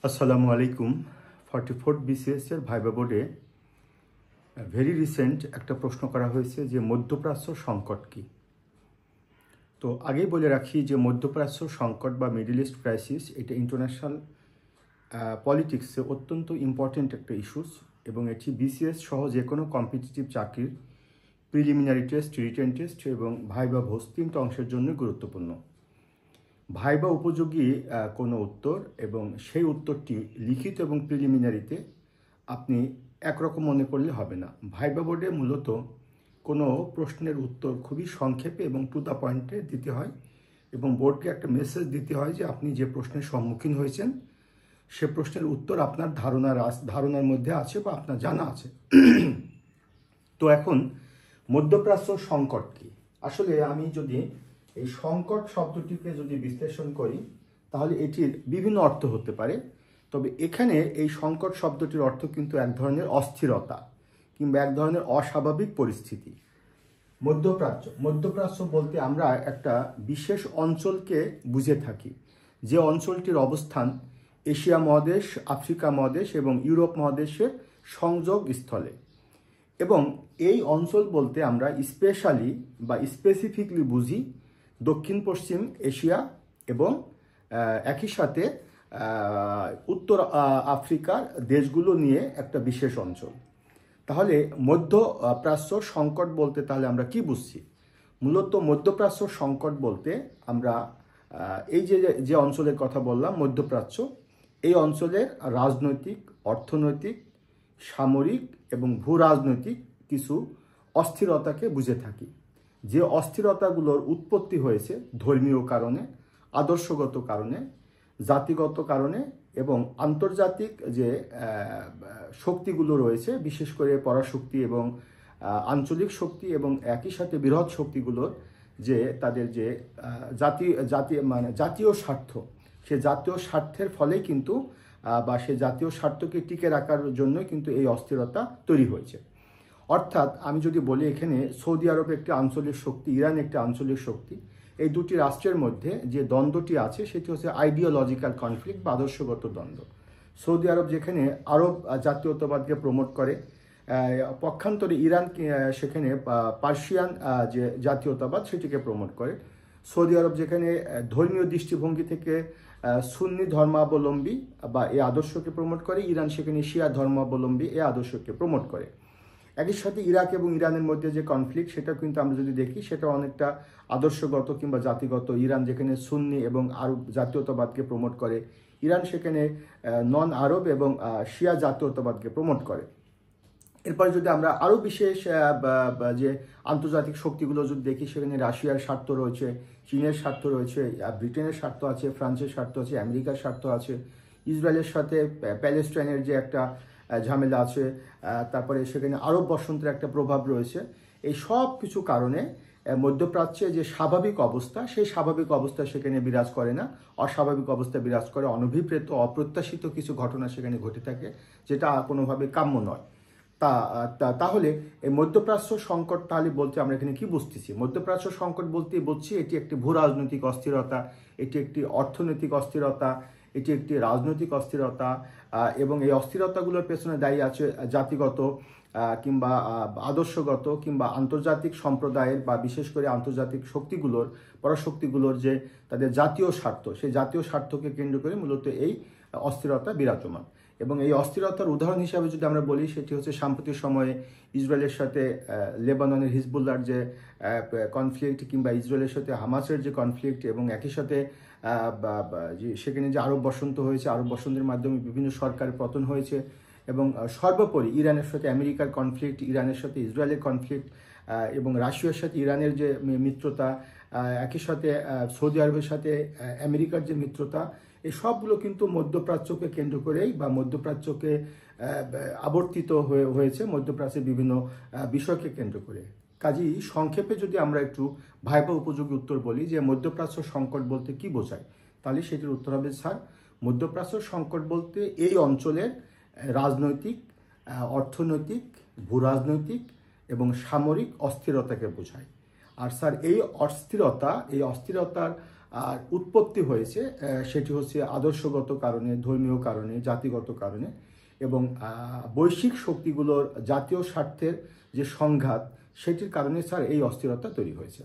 আসসালামু আলাইকুম। 44 BCS এর ভাইবা বোর্ডে ভেরি রিসেন্ট একটা প্রশ্ন করা হয়েছে যে মধ্যপ্রাচ্য সংকট কি। তো আগেই বলে রাখি যে মধ্যপ্রাচ্য সংকট বা মিডল ইস্ট ক্রাইসিস এটা ইন্টারন্যাশনাল পলিটিক্সে অত্যন্ত ইম্পর্টেন্ট একটা ইস্যুস এবং এটি বিসিএস সহ যে কোনো কম্পিটিটিভ চাকরির প্রিলিমিনারি টেস্ট, রিটেন টেস্ট এবং ভাইবা ভোজ তিনটা অংশের জন্য গুরুত্বপূর্ণ। ভাইবা উপযোগী কোনো উত্তর এবং সেই উত্তরটি লিখিত এবং প্রিলিমিনারিতে আপনি একরকম মনে করলে হবে না। ভাইবা বোর্ডে মূলত কোনো প্রশ্নের উত্তর খুবই সংক্ষেপে এবং টু দ্য পয়েন্টে দিতে হয় এবং বোর্ডকে একটা মেসেজ দিতে হয় যে আপনি যে প্রশ্নের সম্মুখীন হয়েছেন সে প্রশ্নের উত্তর আপনার ধারণার মধ্যে আছে বা আপনার জানা আছে। তো এখন মধ্যপ্রাচ্য সংকট কি? আসলে আমি যদি এই সংকট শব্দটিকে যদি বিশ্লেষণ করি তাহলে এটির বিভিন্ন অর্থ হতে পারে, তবে এখানে এই সংকট শব্দটির অর্থ কিন্তু এক ধরনের অস্থিরতা কিংবা এক ধরনের অস্বাভাবিক পরিস্থিতি। মধ্যপ্রাচ্য বলতে আমরা একটা বিশেষ অঞ্চলকে বুঝে থাকি, যে অঞ্চলটির অবস্থান এশিয়া মহাদেশ, আফ্রিকা মহাদেশ এবং ইউরোপ মহাদেশের সংযোগ স্থলে। এবং এই অঞ্চল বলতে আমরা স্পেশালি বা স্পেসিফিকলি বুঝি দক্ষিণ পশ্চিম এশিয়া এবং একই সাথে উত্তর আফ্রিকার দেশগুলো নিয়ে একটা বিশেষ অঞ্চল। তাহলে মধ্যপ্রাচ্য সংকট বলতে তাহলে আমরা কি বুঝছি? মূলত মধ্যপ্রাচ্য সংকট বলতে আমরা এই যে অঞ্চলের কথা বললাম মধ্যপ্রাচ্য, এই অঞ্চলের রাজনৈতিক, অর্থনৈতিক, সামরিক এবং ভূ রাজনৈতিক কিছু অস্থিরতাকে বুঝে থাকি। যে অস্থিরতাগুলোর উৎপত্তি হয়েছে ধর্মীয় কারণে, আদর্শগত কারণে, জাতিগত কারণে এবং আন্তর্জাতিক যে শক্তিগুলো রয়েছে, বিশেষ করে পরাশক্তি এবং আঞ্চলিক শক্তি এবং একই সাথে বৃহৎ শক্তিগুলোর যে তাদের যে জাতীয় স্বার্থ, সে জাতীয় স্বার্থের ফলেই কিন্তু বা সে জাতীয় স্বার্থকে টিকে রাখার জন্য কিন্তু এই অস্থিরতা তৈরি হয়েছে। অর্থাৎ আমি যদি বলি এখানে সৌদি আরব একটি আঞ্চলিক শক্তি, ইরান একটি আঞ্চলিক শক্তি, এই দুটি রাষ্ট্রের মধ্যে যে দ্বন্দ্বটি আছে সেটি হচ্ছে আইডিওলজিক্যাল কনফ্লিক্ট বা আদর্শগত দ্বন্দ্ব। সৌদি আরব যেখানে আরব জাতীয়তাবাদকে প্রমোট করে, পক্ষান্তরে ইরান সেখানে পার্সিয়ান যে জাতীয়তাবাদ সেটিকে প্রমোট করে। সৌদি আরব যেখানে ধর্মীয় দৃষ্টিভঙ্গি থেকে সুন্নি ধর্মাবলম্বী বা এই আদর্শকে প্রমোট করে, ইরান সেখানে শিয়া ধর্মাবলম্বী এই আদর্শকে প্রমোট করে। একই সাথে ইরাক এবং ইরানের মধ্যে যে কনফ্লিক্ট সেটা কিন্তু আমরা যদি দেখি সেটা অনেকটা আদর্শগত কিংবা জাতিগত। ইরান যেখানে সুন্নি এবং আরব জাতীয়তাবাদকে প্রমোট করে, ইরান সেখানে নন আরব এবং শিয়া জাতীয়তাবাদকে প্রমোট করে। এরপরে যদি আমরা আরও বিশেষ যে আন্তর্জাতিক শক্তিগুলো যদি দেখি, সেখানে রাশিয়ার স্বার্থ রয়েছে, চীনের স্বার্থ রয়েছে, ব্রিটেনের স্বার্থ আছে, ফ্রান্সের স্বার্থ আছে, আমেরিকার স্বার্থ আছে, ইসরায়েলের সাথে প্যালেস্টাইনের যে একটা ঝামেলা আছে, তারপরে সেখানে আরব বসন্তের একটা প্রভাব রয়েছে। এই সব কিছু কারণে মধ্যপ্রাচ্যে যে স্বাভাবিক অবস্থা, সেই স্বাভাবিক অবস্থা সেখানে বিরাজ করে না, অস্বাভাবিক অবস্থা বিরাজ করে। অনভিপ্রেত, অপ্রত্যাশিত কিছু ঘটনা সেখানে ঘটে থাকে, যেটা কোনোভাবে কাম্য নয়। তাহলে এই মধ্যপ্রাচ্য সংকট তাহলে বলতে আমরা এখানে কি বুঝতেছি? মধ্যপ্রাচ্য সংকট বলতে বলছি এটি একটি ভূ রাজনৈতিক অস্থিরতা, এটি একটি অর্থনৈতিক অস্থিরতা, এটি একটি রাজনৈতিক অস্থিরতা এবং এই অস্থিরতাগুলোর পেছনে দায়ী আছে জাতিগত কিংবা আদর্শগত কিংবা আন্তর্জাতিক সম্প্রদায়ের বা বিশেষ করে আন্তর্জাতিক শক্তিগুলোর, পরাশক্তিগুলোর যে তাদের জাতীয় স্বার্থ, সেই জাতীয় স্বার্থকে কেন্দ্র করে মূলত এই অস্থিরতা বিরাজমান। এবং এই অস্থিরতার উদাহরণ হিসাবে যদি আমরা বলি, সেটি হচ্ছে সাম্প্রতিক সময়ে ইসরায়েলের সাথে লেবাননের হিজবুল্লাহর যে কনফ্লিক্ট কিংবা ইসরায়েলের সাথে হামাসের যে কনফ্লিক্ট এবং একই সাথে সেখানে যে আরব বসন্ত হয়েছে, আরব বসন্তের মাধ্যমে বিভিন্ন সরকারের পতন হয়েছে এবং সর্বোপরি ইরানের সাথে আমেরিকার কনফ্লিক্ট, ইরানের সাথে ইসরায়েলের কনফ্লিক্ট এবং রাশিয়ার সাথে ইরানের যে মিত্রতা, একই সাথে সৌদি আরবের সাথে আমেরিকার যে মিত্রতা, এই সবগুলো কিন্তু মধ্যপ্রাচ্যকে কেন্দ্র করেই বা মধ্যপ্রাচ্যকে আবর্তিত হয়েছে, মধ্যপ্রাচ্যের বিভিন্ন বিষয়কে কেন্দ্র করে। কাজেই সংক্ষেপে যদি আমরা একটু ভাইবা উপযোগী উত্তর বলি যে মধ্যপ্রাচ্য সংকট বলতে কি বোঝায়, তাহলে সেটির উত্তর হবে স্যার, মধ্যপ্রাচ্য সংকট বলতে এই অঞ্চলের রাজনৈতিক, অর্থনৈতিক, ভূ রাজনৈতিক এবং সামরিক অস্থিরতাকে বোঝায়। আর স্যার এই অস্থিরতার আর উৎপত্তি হয়েছে সেটি হচ্ছে আদর্শগত কারণে, ধর্মীয় কারণে, জাতিগত কারণে এবং বৈশ্বিক শক্তিগুলোর জাতীয় স্বার্থের যে সংঘাত সেটির কারণে স্যার এই অস্থিরতা তৈরি হয়েছে।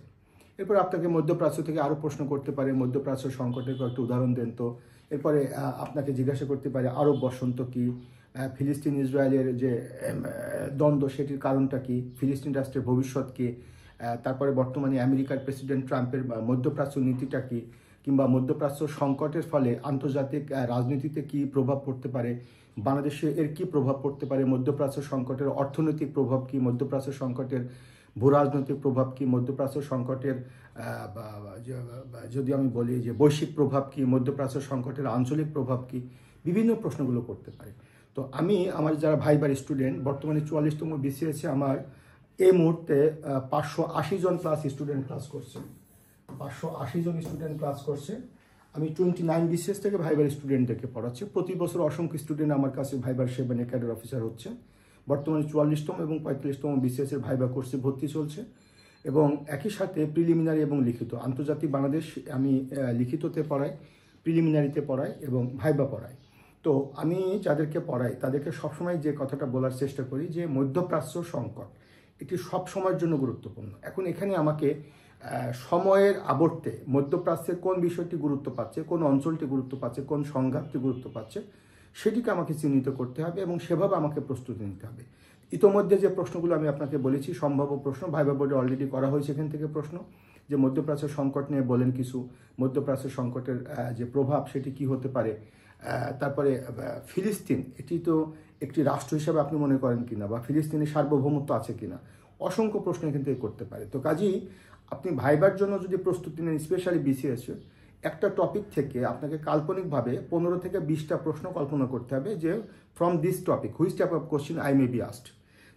এরপর আপনাকে মধ্যপ্রাচ্য থেকে আরও প্রশ্ন করতে পারে, মধ্যপ্রাচ্য সংকটের কয়েকটি উদাহরণ দেন তো। এরপরে আপনাকে জিজ্ঞাসা করতে পারে আরব বসন্ত কি, ফিলিস্তিন ইসরায়েলের যে দ্বন্দ্ব সেটির কারণটা কি, ফিলিস্তিন রাষ্ট্রের ভবিষ্যৎ কি, তারপরে বর্তমানে আমেরিকার প্রেসিডেন্ট ট্রাম্পের মধ্যপ্রাচ্য নীতিটা কি, কিংবা মধ্যপ্রাচ্য সংকটের ফলে আন্তর্জাতিক রাজনীতিতে কি প্রভাব পড়তে পারে, বাংলাদেশে এর কি প্রভাব পড়তে পারে, মধ্যপ্রাচ্য সংকটের অর্থনৈতিক প্রভাব কি, মধ্যপ্রাচ্য সংকটের ভূরাজনৈতিক প্রভাব কি, মধ্যপ্রাচ্য সংকটের যদি আমি বলি যে বৈশ্বিক প্রভাব কি, মধ্যপ্রাচ্য সংকটের আঞ্চলিক প্রভাব কি, বিভিন্ন প্রশ্নগুলো করতে পারে। তো আমি আমার যারা ভাইবার স্টুডেন্ট, বর্তমানে 44তম বিসিএসে আমার এই মুহূর্তে 580 জন প্লাস স্টুডেন্ট ক্লাস করছে, 580 জন স্টুডেন্ট ক্লাস করছে। আমি 29 বিসিএস থেকে ভাইবার স্টুডেন্টদেরকে পড়াচ্ছি। প্রতি বছর অসংখ্য স্টুডেন্ট আমার কাছে ভাইবার 7 ক্যাডার অফিসার হচ্ছে। বর্তমানে 44তম এবং 45তম বিসিএসের ভাইবা কোর্সে ভর্তি চলছে এবং একই সাথে প্রিলিমিনারি এবং লিখিত, আন্তর্জাতিক বাংলাদেশ আমি লিখিততে পড়াই, প্রিলিমিনারিতে পড়াই এবং ভাইবা পড়াই। তো আমি যাদেরকে পড়াই তাদেরকে সবসময় যে কথাটা বলার চেষ্টা করি যে মধ্যপ্রাচ্য সংকট এটি সব সময়ের জন্য গুরুত্বপূর্ণ। এখন এখানে আমাকে সময়ের আবর্তে মধ্যপ্রাচ্যের কোন বিষয়টি গুরুত্ব পাচ্ছে, কোন অঞ্চলটি গুরুত্ব পাচ্ছে, কোন সংঘাতটি গুরুত্ব পাচ্ছে সেটিকে আমাকে চিহ্নিত করতে হবে এবং সেভাবে আমাকে প্রস্তুতি নিতে হবে। ইতোমধ্যে যে প্রশ্নগুলো আমি আপনাকে বলেছি সম্ভাব্য প্রশ্ন ভাইবা বোর্ডে অলরেডি করা হয়েছে, এখান থেকে প্রশ্ন যে মধ্যপ্রাচ্য সংকট নিয়ে বলেন কিছু, মধ্যপ্রাচ্য সংকটের যে প্রভাব সেটি কি হতে পারে, তারপরে ফিলিস্তিন এটি তো একটি রাষ্ট্র হিসাবে আপনি মনে করেন কিনা, বা ফিলিস্তিনের সার্বভৌমত্ব আছে কিনা, অসংখ্য প্রশ্ন এখান থেকে করতে পারে। তো কাজেই আপনি ভাইবার জন্য যদি প্রস্তুতি নেন, স্পেশালি বিসিএসে, একটা টপিক থেকে আপনাকে কাল্পনিকভাবে 15 থেকে 20টা প্রশ্ন কল্পনা করতে হবে যে from this topic which type of question I may be asked.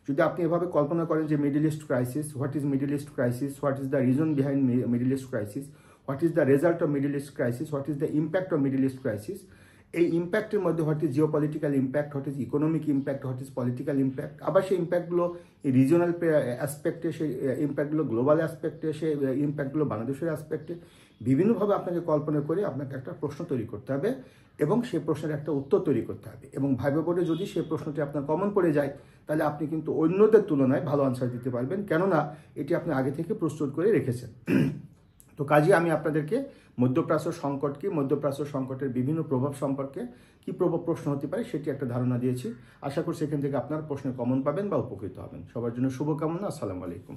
যদি আপনি এভাবে কল্পনা করেন যে middle east crisis, what is middle east crisis, what is the reason behind middle east crisis, what is the result of middle east crisis, what is the impact of middle east crisis, এই ইম্প্যাক্টের মধ্যে what is geopolitical impact, what is economic impact, what is political impact, আবার সেই ইম্প্যাক্টগুলো regional অ্যাসপেক্টে, সেই ইম্প্যাক্টগুলো global অ্যাসপেক্টে, সেই ইম্প্যাক্টগুলো বাংলাদেশের অ্যাসপেক্টে, বিভিন্নভাবে আপনাকে কল্পনা করে আপনাকে একটা প্রশ্ন তৈরি করতে হবে এবং সেই প্রশ্নের একটা উত্তর তৈরি করতে হবে। এবং ভাইবা বোর্ডে যদি সেই প্রশ্নটি আপনার কমন পড়ে যায় তাহলে আপনি কিন্তু অন্যদের তুলনায় ভালো আনসার দিতে পারবেন, কেননা এটি আপনি আগে থেকে প্রস্তুত করে রেখেছেন। তো কাজেই আমি আপনাদেরকে মধ্যপ্রাচ্য সংকট কি, মধ্যপ্রাচ্য সংকটের বিভিন্ন প্রভাব সম্পর্কে কি প্রশ্ন হতে পারে সেটি একটা ধারণা দিয়েছি। আশা করছি এখান থেকে আপনার প্রশ্নে কমন পাবেন বা উপকৃত হবেন। সবার জন্য শুভকামনা। আসসালামু আলাইকুম।